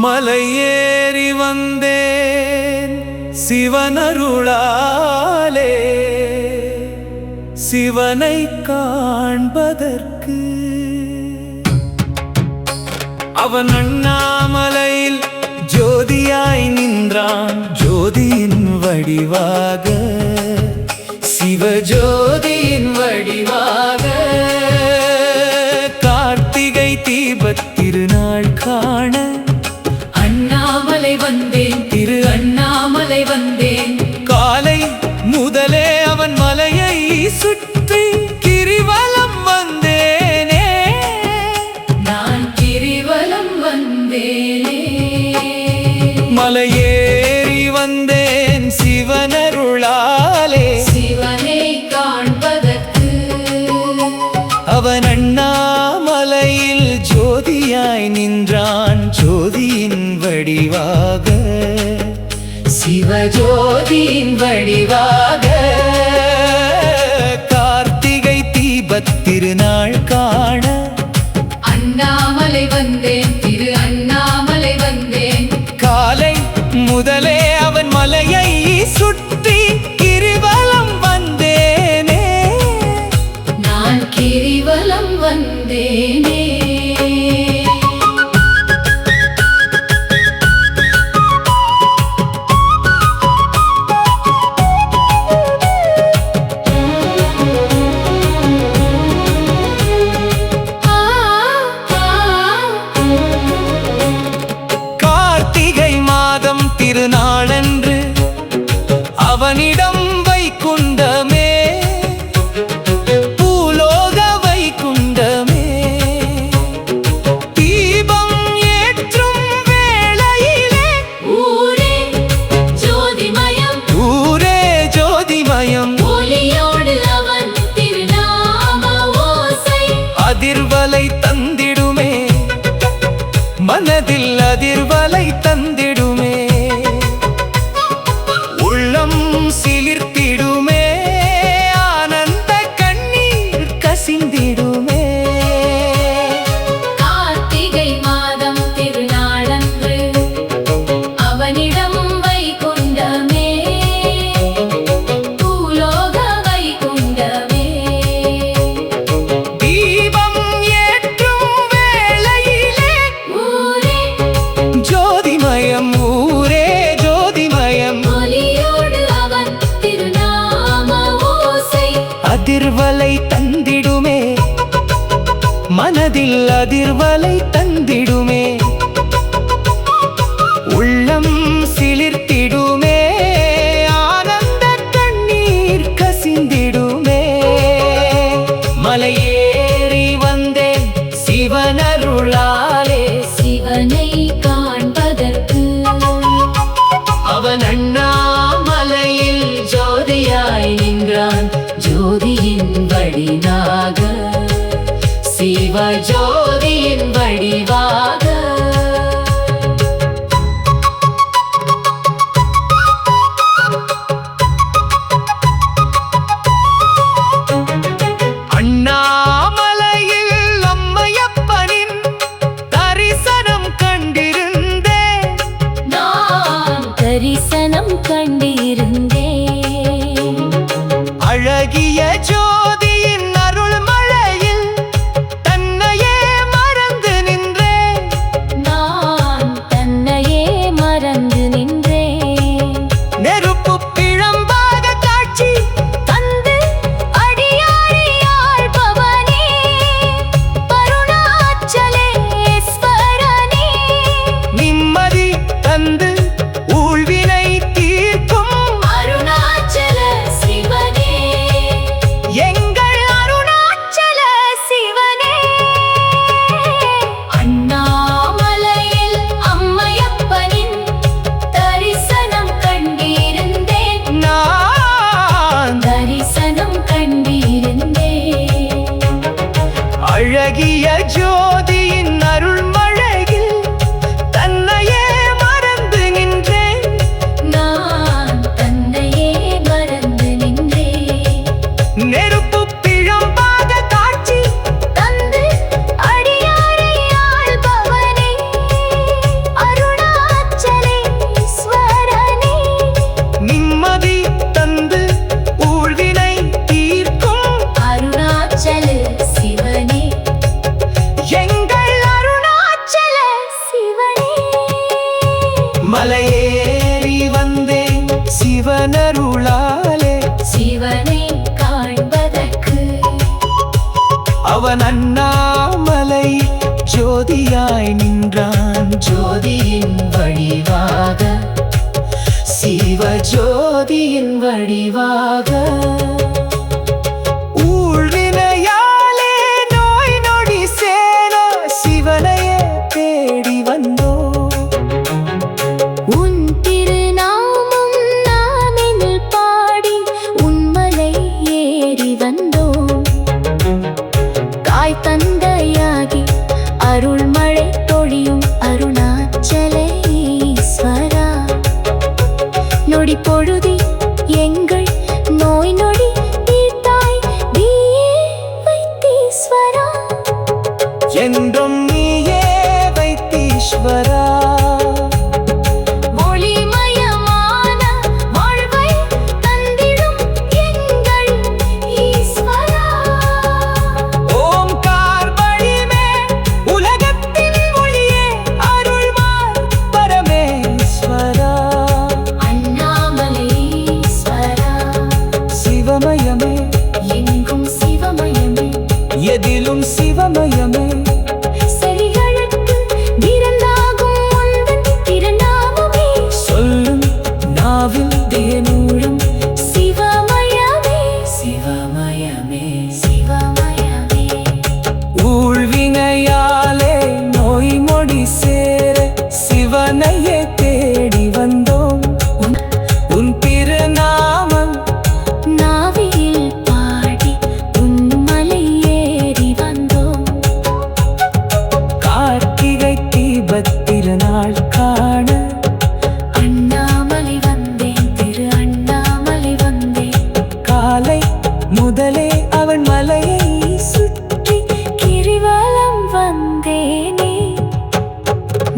மலையேறி வந்தேன் சிவனருளாலே சிவனை காண்பதற்கு. அவன் அண்ணாமலையில் ஜோதியாய் நின்றான், ஜோதியின் வடிவாக, சிவஜோதியின் வடிவாக. கார்த்திகை தீபத் திருநாள் காண அண்ணாமலை வந்தேன், திரு அண்ணாமலை வந்தேன். காலை முதலே அவன் மலையை சுற்றி கிரிவலம் வந்தேனே, நான் கிரிவலம் வந்தேனே. மலையேறி வந்தேன் சிவனருளாலே சிவனை காண்பதற்கு. அவன் அண்ணாமலையில் ஜோதியாய் நின்றான், ஜோதியின் வடிவாக, சிவஜோதியின் வடிவாக. கார்த்திகை தீபத் திருநாள் காண அண்ணாமலை வந்தேன், திரு அண்ணாமலை வந்தேன். காலை முதலே அவன் மலையை சுற்றி கிரிவலம் வந்தேனே, நான் கிரிவலம் வந்தேனே. திருநாளன்று அவனிடம் வைகுண்டமே, பூலோக வைகுண்டமே. தீபம் ஏற்றும் வேளையிலே ஊரே ஜோதிமயம், ஊரே ஜோதிமயம். ஒளியோடு அவன் திருநாம ஓசை அதிர்வலை தந்திடுமே, மனதில் அதிர்வலை தந்திடுமே. உள்ளம் சிலிர்த்திடுமே, ஆனந்த கண்ணீர் கசிந்திடுமே. கார்த்திகை மாதம் திருநாளன்று அவனிடம் வைகுண்டமே, பூலோக வைகுண்டமே. தீபம் ஏற்றும் வேளையிலே ஊரே ஜோதிமயம், ஊரே ஜோதிமயம். ஒளியோடு அவன் திருநாம ஓசை அதிர்வலை தந்திடுமே, மனதில் அதிர்வலை தந்திடுமே. உள்ளம் சிலிர்த்திடுமே, ஆனந்த கண்ணீர் கசிந்திடுமே. மலையேறி வந்தேன் சிவனருளாலே, சிவனை காண்பதற்கு. அவன் அண்ணாமலையில் ஜோதியாய் நின்றான், ஜோதியின் வடிவாக, சிவஜோதியின் வடிவாக. அண்ணாமலையில் அம்மையப்பனின் தரிசனம் கண்டிருந்தேன், நான் தரிசனம் கண்டிருந்தேன். அழகிய ஜோதியின் அருள் மழையில் தன்னையே மறந்து நின்றேன், நான் தன்னையே மறந்து நின்றேன். நெருப்பு பிழம்பாக காட்சி தந்து அடியாரை ஆள்பவனே, அருணாச்சலேஸ்வரனே. நிம்மதி தந்து ஊழ்வினை தீர்க்கும் சிவனருளாலே சிவனை காண்பதற்கு அவன் அண்ணாமலை ஜோதியாய் நின்றான் ஜோதியின் வடிவாக சிவ ஜோதியின் வடிவாக ஊழ்வினையாலே நோய் நொடி சேர சிவனையே தேடி வந்தோ உன் திருநாமம் நாமெனில் பாடி உன்மலை ஏறி வந்தோம் தாய் தந்தையாகி அருள்மழை பொழியும் அருணாச்சல ஈஸ்வரா நொடி பொழுதி எங்கள் நோய் நொடி தீர்த்தாய் நீயே வைத்தீஸ்வரா என்றும் நீயே வைத்தீஸ்வரா ஒளிமயமான வாழ்வை தந்திடும் எங்கள் ஈஸ்வரா ஓம்கார் வழிமே உலகத்தின் ஒளியே அருள்வார் பரமேஸ்வரா அண்ணாமலை ஈஸ்வரா சிவமயமே எங்கும் சிவமயமே எதிலும் சிவமயமே சரிகளுக்கு விருந்தாகும் உந்தன் திருநாமமே சொல்லும் நாவில் தேனூழும் சிவமயமே சிவமயமே சிவமயமே ஊழ்வினையாலே நோய் மொடி சேர சிவனையே தேடி வந்தோம் உன் திருநாமம் நாவியில் பாடி உன்மலை ஏறி வந்தோம் கார்த்திகை தீபத்திருநாள் காண அண்ணாமலை வந்தேன் திரு அண்ணாமலை வந்தேன் காலை முதலே அவன் மலையை சுற்றி கிரிவலம் வந்தேனே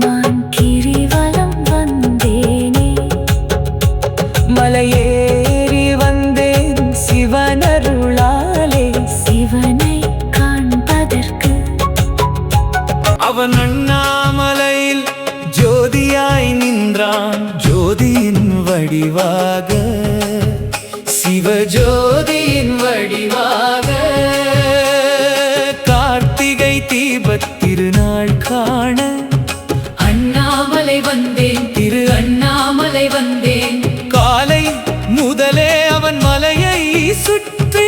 நான் கிரிவலம் வந்தேனே மலையேறி வந்தேன் சிவனருளாலே சிவனை காண்பதற்கு அவன் அண்ணாமலையில் ஜோதியாய் நின்றான் ஜோதியின் வடிவாக சிவ ஜோதியின் வடிவாக கார்த்திகை தீபத்திருநாள் காண அண்ணாமலை வந்தேன் திரு அண்ணாமலை வந்தேன் காலை முதலே அவன் மலையை சுற்றி